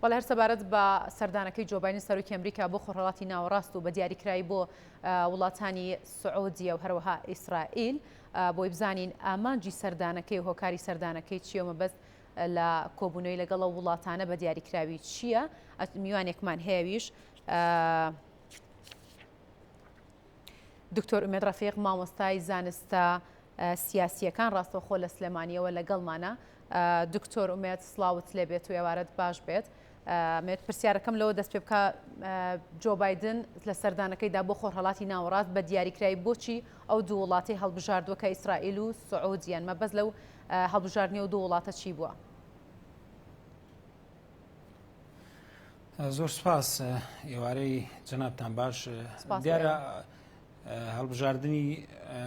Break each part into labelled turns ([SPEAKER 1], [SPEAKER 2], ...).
[SPEAKER 1] وڵ هەر سەبارەت بە سەردانەکەی جۆ باینن سەرۆکی ئەمریکا بۆ خۆڕەڵاتی ناوەڕاست و بە دیاریکرایی بۆ وڵاتانی سعودیە و هەروەها ئیسرائیل بۆی بزانین ئامانجی سەردانەکەی و هۆکاری سەردانەکەی چیە مەبەست لە کۆبوونەوەی لەگەڵ وڵاتانە بە دیاریکراوی چییە؟ میوانێکمان هەیەویش دکتۆر ئومێد ڕەفیق مامۆستای زانستە سیاسیەکان ڕاستەوخۆ لە سلێمانیەوە لەگەڵمانە. دکتۆر ئومێد سڵاوت لێ بێت و ێوارەت باش بێت. مێت پرسیارەکەم لەوە دەست پێ بکە جۆ بایدن لە سەردانەکەیدا بۆ خۆرهەڵاتی ناوەڕاست بە دیاریکرایی بۆچی ئەو دوو وڵاتی هەڵبژاردووە کە ئیسرائیل و سعودیان مەبەست لەو هەڵبژاردننی و دوو وڵاتە چی بووە؟
[SPEAKER 2] زۆر سپاس ئێوارەی جەنابتان باش. دیارە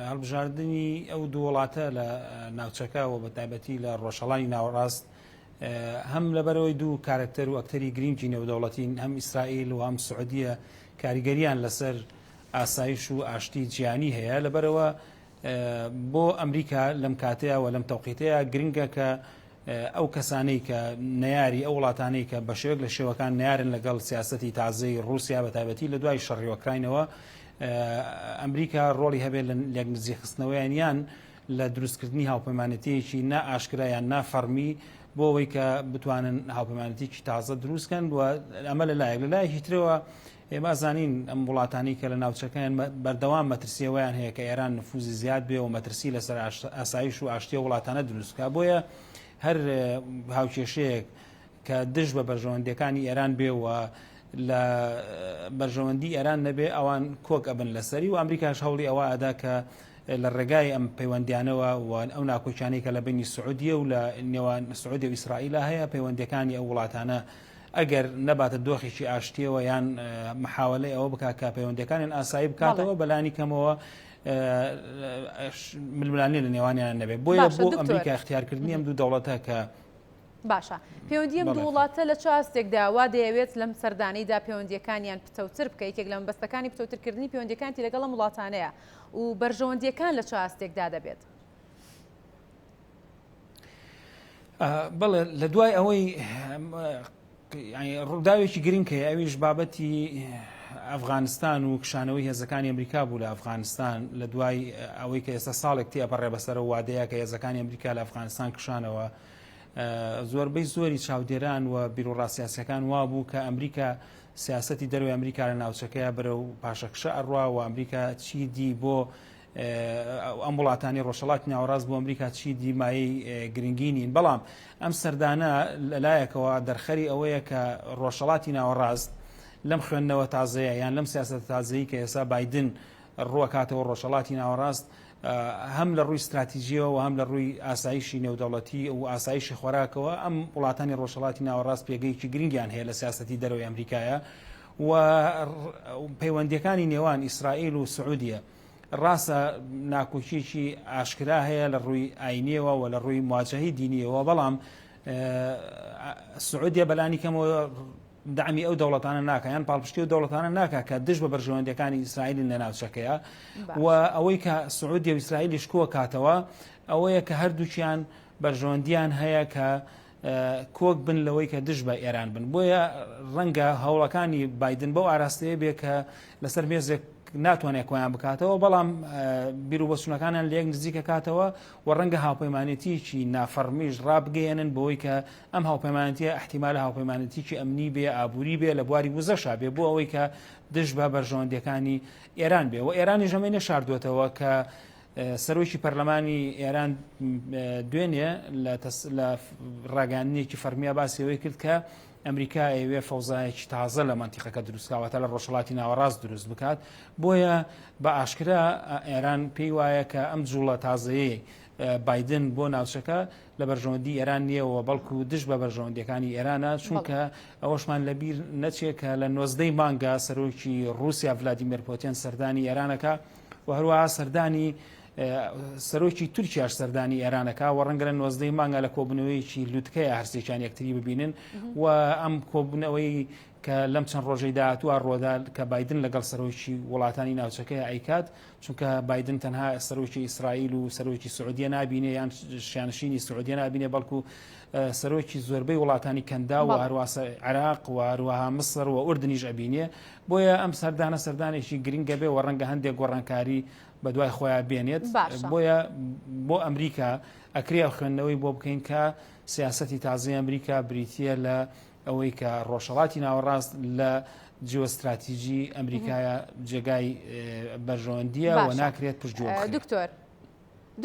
[SPEAKER 2] هەڵبژاردننی ئەو دوو وڵاتە لە ناوچەکەەوە بە تایبەتی لە ڕۆژهەڵانی ناوەڕاست هەم لەبەرەوەی دوو کارکتەر و ئەکتەری گرنگی نێودەوڵەتین هەم ئیسرائیل و هەم سعودیە کاریگەریان لەسەر ئاسایش و ئاشتی جیهانی هەیە. لەبەرەوە بۆ ئەمریکا لەم کاتەیە و لەم تەوقیتەیە گرنگە کە ئەو کەسانەی کە نەیاری ئەو وڵاتانەی کە بە شێوەیەک لە شێوەکان نارن لەگەڵ سیاسەتی تازەی ڕووسیا بە تایبەتی لە دوای شەڕی ئۆکراینەوە ئەمریکا ڕۆڵی هەبێت لە یەک نزیخستنەوەیان لە دروستکردنی هاوپەیمانەتیەکی نا ئاشکرایان نافەرمی بۆ ئەوەی کە بتوانن هاوپەیمانەتیکی تازە دروستکەن و ئەمە لەلایەک لەلایەکی ترەوە ئێمە زانین ئەم وڵاتانی کە لە ناوچەکەیان بەردەوام مەترسیەوەیان هەیە کە ئێران نفوزی زیاد بێ و مەترسی لەسەر ئاسایش و ئاشتی وڵاتانە دروستکە بۆیە هەر هاوکێشەیەک کە دژ بە بەرژەوەندەکانی ئێران بێ و لە بەرژەوەندی ئێران نەبێ ئەوان کۆک ئەبن لەسەری و ئەمریکاش هەوڵی ئەوە ئەدا کە لە ڕێگای ئەم پەیوەندیانەوە ئەو ناکۆچانەی کە لە بینی سعودیە و لە نێوان سعودی و ئیسرائیل هەیە پەیوەندەکانی ئەو وڵاتانە ئەگەر نەباتە دۆخێکی ئاشتیەوە یان محاولەی ئەوە بک کە پەیوەندەکانیان ئاسایی بکاتەوە بەلانی کەمەوە ململانی لە نێوانیان نەبێت بۆیە بۆ ئەمریکا اختیارکردنی ئەم دوو دەوڵەتە کە
[SPEAKER 1] باشە پەیوەندی دوو وڵاتە لە چاستێکدا وا دەیەوێت لەم سەردانەیدا پەیوەندیەکانیان پتەوتر بکە یەکێک لە مەبەستەکانی پتەوترکردنی پەیوەندیەکانی لەگەڵ وڵاتانەیە و بەرژەوەندیەکان لە چاستێکدا دەبێت.
[SPEAKER 2] بەڵێ لە دوای ئەوەی ڕووداوێکی گرنگکە ئەویش بابەتی ئەفغانستان و کشانەوەی هێزەکانی ئەمریکا بوو لە ئەفغانستان لە دوای ئەوەی کە ئێستا ساڵێک تێپەڕێ بەسەر وادەیە کە هێزەکانی ئەمریکا لە ئەفغانستان کشانەوە زۆربەی زۆری چاودێران و بیرۆڕاستیاسەکان وا بوو کە ئەمریکا سیاسەتی دەروی ئەمریکا لە ناوچەکەیە بەرەو پاشەکشە ئەڕوا و ئەمریکا چی دی بۆ ئەم وڵاتانی ڕۆژهەڵاتی ناوەڕاست بۆ ئەمریکا چی دی مایەی گرنگی نین. بەڵام ئەم سەردانە لەلایەکەوە دەرخەری ئەوەیە کە ڕۆژهەڵاتی ناوەڕاست لەم خوێندنەوە تازەیە یان لەم سیاسەت تازەیی کە ئێستا بایدن ڕووەکاتەوە ڕۆژهەڵاتی ناوەڕاست هەم لە ڕووی استراتیژیەوە و هەم لە ڕووی ئاسایشی نێودەوڵەتی و ئاسایشی خۆراکەوە ئەم وڵاتانی ڕۆژهەڵاتی ناوەڕاست پێگەیەکی گرنگیان هەیە لە سیاسەتی دەرەوەی ئەمریکایە و پەیوەندیەکانی نێوان ئیسرائیل و سعودیە ڕاستە ناکۆکیێکی ئاشکرا هەیە لە ڕووی ئاینیەوە و لە ڕووی مواجهەی دینیەوە بەڵام سعودیە بەلانی کەمەوە دامی ئەو دەوڵەتانە ناکە یان پاڵپشتی و دەوڵەتانە ناکە کە دژ بە بەرژەوەندەکانی ئیسرائیل لە ناوچەکەیە و ئەوەی کە سعودی و ئیسرائیلیش کۆ کاتەوە ئەوەیە کە هەردووچیان بەرژەوەندیان هەیە کە کۆک بن لەوەی کە دژ بە ئێران بن. بۆیە ڕەنگە هەوڵەکانی بایدن بەو ئاراستەیە بێ کە لەسەر مێزێک ناتوانێت کۆیان بکاتەوە بەڵام بیر و بەچوونەکانیان لە یەک نزیکە کاتەوە و ڕەنگە هاوپەیمانێتیی نافەرمیش ڕابگەێنن بۆەوەی کە ئەم هاوپەیمانەتیە احتیمال هاوپەیمانەتیی ئەمنی بێ ئابووری بێ لە بواری وزەشا بێ بۆ ئەوەی کە دژ بە بەرژەوەندەکانی ئێران بێ و ئێرانی ژەمەی نەشاردوێتەوە کە سەرۆکی پەرلەمانی ئێران دوێنێ لە ڕاگەاندنێکی فەرمیە باسیەوەی کرد کە ئەمریکا ئەوێ فەوزایەکی تازە لە مەنتیقەکە دروستکەواتە لە ڕۆژهەڵاتی ناوەڕاست دروست بکات بۆیە بە ئاشکرا ئێران پێی وایە کە ئەم جوڵە تازەیە بایدن بۆ ناوچەکە لە بەرژەوەندی ئێران نییەوە بەڵکو دژ بە بەرژەوەندەکانی ئێرانە چونکە ئەوەشمان لەبیر نەچێت کە لە 19 مانگا سەرۆکی رووسیا ڤلادیمیر پۆتین سەردانی ئێرانەکە و هەروەها سەردانی سەرۆکی تورکیاش سەردانی ئێرانەکە و ڕەنگە لە 19 مانگە لە کۆبوونەوەیکی لووتکەیە هەرسێکیان یەکتری ببینن و ئەم کۆبوونەوەی کە لەم چەند ڕۆژەی داهاتووە ڕۆدا کە بایدن لەگەڵ سەرۆکی وڵاتانی ناوچەکەی ئایکات چونکە بایدن تەنها سەرۆکی ئیسرائیل و سەرۆکی سعودیە نابینێ یان شانشینی سعودیە نابینێ بەڵکو سەرۆکی زۆربەی وڵاتانی کەندا و هەروە عێراق و هەروەها مسر و ئوردنیش ئەبینێ بۆیە ئەم سەردانە سەردانێکی گرنگە بێ و ڕەنگە هەندێک گۆڕانکاری بە دوای خۆیان بێنێت بۆیە بۆ ئەمریکا ئەکرێ خوێندنەوەی بۆ بکەین کە سیاسەتی تازای ئەمریکا بریتیە لە ئەوەی کە ڕۆژهەڵاتی ناوەڕاست لە جیۆستراتیژی ئەمریکایە جێگای بەرژەوەندیە و ناکرێت پشتگوێ بخرێت.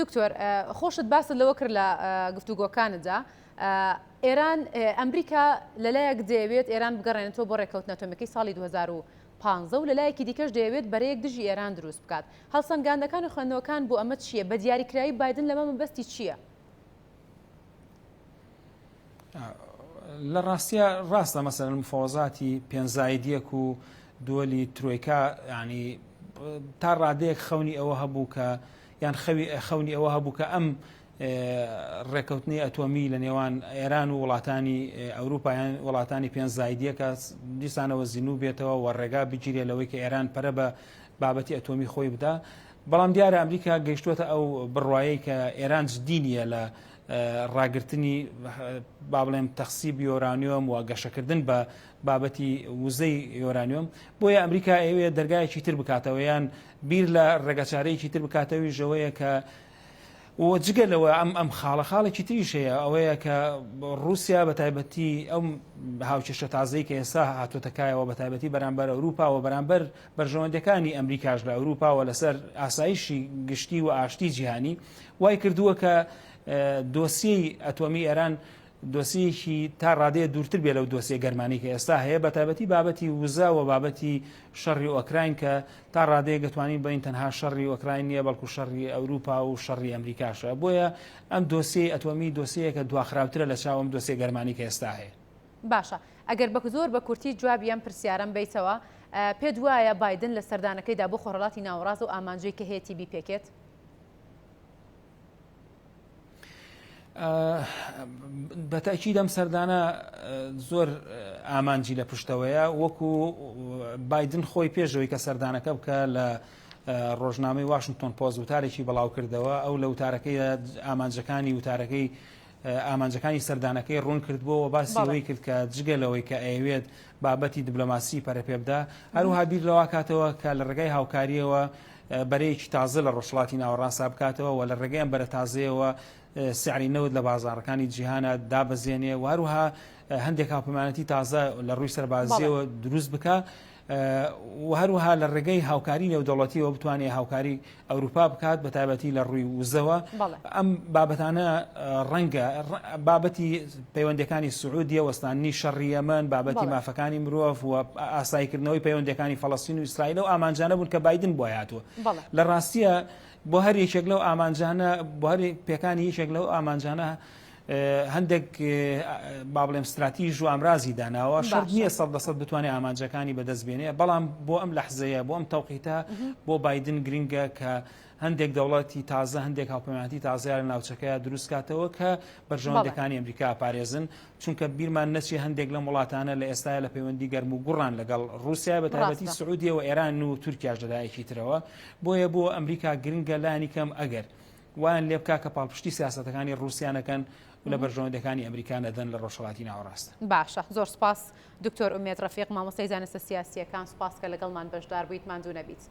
[SPEAKER 1] دکتۆر خۆشت باست لەوە کرد لە گفتوگۆکانتدا ئێران ئەمریکا لەلایەک دەیەوێت ئێران بگەڕێنێتەوە بۆ ڕێکەوتنە ئەتۆمیەکەی ساڵی 2015 و لەلایەکی دیکەش دەیەوێت بەرەیەک دژی ئێران دروست بکات. هەڵسەنگاندەکان و خوێندنەوەکان بۆ ئەمە چییە؟ بە دیاریکراوی بایدن لەمە مەبەستی چییە؟
[SPEAKER 2] لە ڕاستیە ڕاستە مەسەرەن مفاوەزاتی پێنجزایدیەک و دووەلی ترۆیکا ینی تا ڕادەیەک خەونی ئەوە هەبوو کە یان خەونی ئەوە هەبوو کە ئەم ڕێکەوتنی ئەتۆمی لە نێوان ئێران و وڵاتانی ئەوروپایان وڵاتانی پێنجزایدیەکە دیسانەوە زیینوو بێتەوە و ڕێگا بگیرێت لەوەی کە ئێران پەرە بە بابەتی ئەتۆمی خۆی بدا. بەڵام دیارە ئەمریکا گەیشتووەتە ئەو بڕواایی کە ئێران جدینیە لە ڕاگررتنی با بڵێم تەخسیب یۆرانیۆم و گەشەکردن بە بابەتی وزەی یۆرانیۆم بۆیە ئەمریکا ئەوێ دەرگایەکی تر بکاتەوە یان بیر لە ڕێگەچارەیەکی تر بکاتەوەی ژەوەیە کە و جگەلەوە ئەم خاڵێکی تریش هەیە ئەوەیە کە رووسیا بە تایبەتی ئەم هاوچێشە تازەی کە ئێستا هاتوۆتەکایەوە بە تایبەتی بەرامبەر ئەوروپا و بەرامبەر بەرژەوەندەکانی ئەمریکاش لە ئەوروپا و لەسەر ئاسایشی گشتی و ئاشتی جیهانی وای کردووە کە دۆسیەی ئەتۆمی ئێران دۆسیەکی تا ڕادەیە دوورتر بێ لەو دۆسیە گەرمانی کە ئێستا هەیە بە تایبەتی بابەتی وزە و بابەتی شەڕی ئۆکراین کە تا ڕادەیە دەتوانین بڵین تەنها شەڕی ئۆکراین نییە بەڵکو شەڕی ئەوروپا و شەڕی ئەمریکاشە بۆیە ئەم دۆسیەی ئەتۆمی دۆسیەکە دواخراوترە لە چاو ئەم دۆسیە گەرمانی کە ئێستا هەیە.
[SPEAKER 1] باشە ئەگەر بە زۆر بە کورتی جوابی ئەم پرسیارەم بیتەوە پێت وایە بایدن لە سەردانەکەیدا بۆ خۆڕەڵاتی ناوەڕاست و ئامانجەی کە هەیەی بیپێکێت؟
[SPEAKER 2] بەتاکید ئەم سەردانە زۆر ئامانجی لە پشتەوەیە وەکو بایدن خۆی پێشەوەی کە سەردانەکە بکە لە ڕۆژنامەی واشنگتۆن پۆست وتارێکی بەڵاو کردەوە ئەو لە وتارەکەی ئامانجەکانی وتارەکەی ئامانجەکانی سەردانەکەی ڕوون کردبووە باسی ئەوەی کرد کە جگەلەوەی کە ئەوێت بابەتی دیبلۆماسی پەرەپێبدا هەروها بیر لەوە کاتەوە کە لە ڕێگای هاوکاریەوە بەرەیەکی تازە لە ڕۆژهەڵاتی ناوەڕاست بکاتەوە و لە ڕێگەیان بەرە تازەیەوە سعری نەوت لە بازاڕەکانی جیهانە دابەزێنێ و هەروها هەندێک هاوپەیمانەتی تازە لە ڕووی سەربازیەوە دروست بکە و هەروها لە ڕێگەی هاوکاری نێودەوڵەتیەوە بتوانێت هاوکاری ئەوروپا بکات بە تایبەتی لە ڕووی وزەوە ئەم بابەتانە ڕەنگە بابەتی پەیوەندەکانی سعودیە وەستانی شەڕی یەمەن بابەتی مافەکانی مرۆڤ و ئاساییکردنەوەی پەیوەندەکانی فەڵەستین و ئیسرائیل و ئامانجانە بوون کە بایدن بۆ هاتووە لە ڕاستیە بۆ هەر یەکێک لەو ئامانجانە بۆ هەر پێکانی یەکێک لەو ئامانجانە هەندێک با بڵێم استراتیژ و ئامرازی داناوە شەرط نییە 100% بتوانێت ئامانجەکانی بەدەست بێنێ بەڵام بۆ ئەم لەحزەیە بۆ ئەم تەوقیتە بۆ بایدن گرنگە کە هەندێک دەوڵەتی تازە هەندێک هاوپەیمانەتی تازە لە ناوچەکەیە دروستکاتەوە کە بەرژەوەندەکانی ئەمریکا پارێزن چونکە بیرمان نەچی هەندێک لەم وڵاتانە لە ئێستاە لە پەیوەندی گەرم و گوڕان لەگەڵ رووسیا بە تایبەتی سعودیە و ئێران و تورکیاش لەلایەکی ترەوە بۆیە بۆ ئەمریکا گرنگە لانی کەم ئەگەر وایان لێ بکا کە پاڵپشتی سیاسەتەکانی رووسیانەکەن لە بەرژەوەندەکانی ئەمریکا نەدەن لە ڕۆژهەڵاتی ناوەڕاست.
[SPEAKER 1] باشە زۆر سپاس دکتۆر ئومێد ڕەفیق مامۆستای زانستە سیاسیەکان سپاس کە لەگەڵمان بەشدار بوویت ماندوو نەبیت.